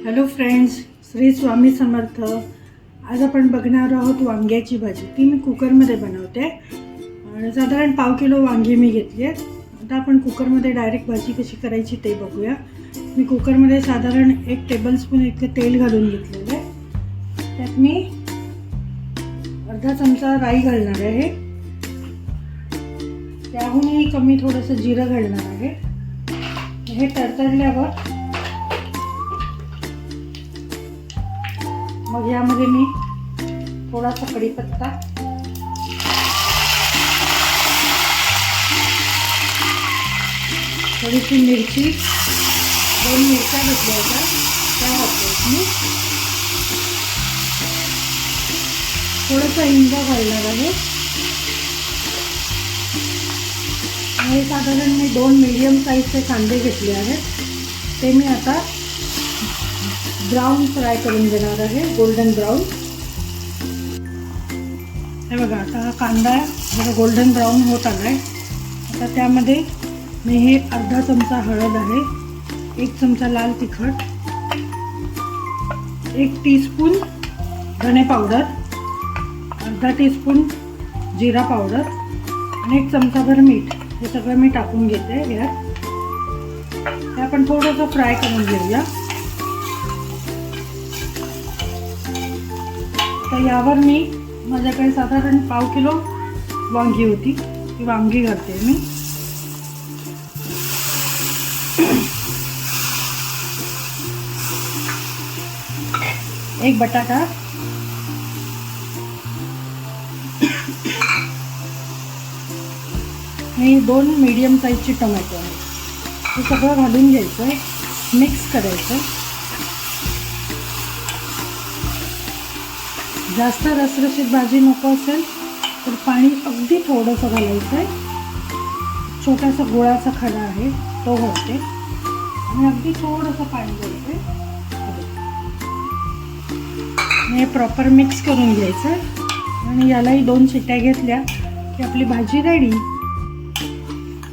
Hello friends, Shri Swami Samarth. आज आपण बघणार आहोत वांग्याची भाजी. ती मी कुकरमध्ये बनवते. साधारण 1/2 किलो वांगी मी घेतली आहेत. आता आपण कुकरमध्ये डायरेक्ट भाजी कशी करायची ते बघूया. मी कुकरमध्ये साधारण 1 टेबलस्पून इतकं तेल घालून घेतलेलं आहे. त्यात मी अर्धा चमचा राई घालणार आहे. त्याहूनही कमी थोडंसं जिरं घालणार आहे. हे तडतडल्यावर मग यामध्ये मी थोडासा कढीपत्ता, थोडीशी मिरची, 2 मिरच्या घेतल्या होत्या त्या घातल्या मी. थोडंसं हिंग घालणार आहे. आणि साधारण मी 2 मीडियम साईजचे कांदे घेतले आहेत. ते मी आता ब्राऊन फ्राय करून घेणार आहे, गोल्डन ब्राऊन. हे बघा, आता हा कांदा जरा गोल्डन ब्राऊन होत आला आहे. आता त्यामध्ये मी हे अर्धा चमचा हळद आहे, 1 चमचा लाल तिखट, 1 टीस्पून धणे पावडर, अर्धा टीस्पून जिरा पावडर आणि 1 चमचाभर मीठ, हे सगळं मी टाकून घेते यात. ते आपण थोडंसं फ्राय करून घेऊया. तर यावर मी माझ्याकडे साधारण 1/2 किलो वांगी होती, ती वांगी घालते मी. एक बटाटा, आणि 2 मीडियम साईजची टोमॅटो आहे. हे सगळं घालून घ्यायचं, मिक्स करायचं. जास्त रसरशीत भाजी नको असेल तर पाणी अगदी थोडंसं घालायचं आहे. छोटासा गुळाचा खडा आहे तो घालते आणि अगदी थोडंसं पाणी घालते. हे प्रॉपर मिक्स करून घ्यायचं आणि यालाही 2 शिट्ट्या घेतल्या की आपली भाजी रेडी.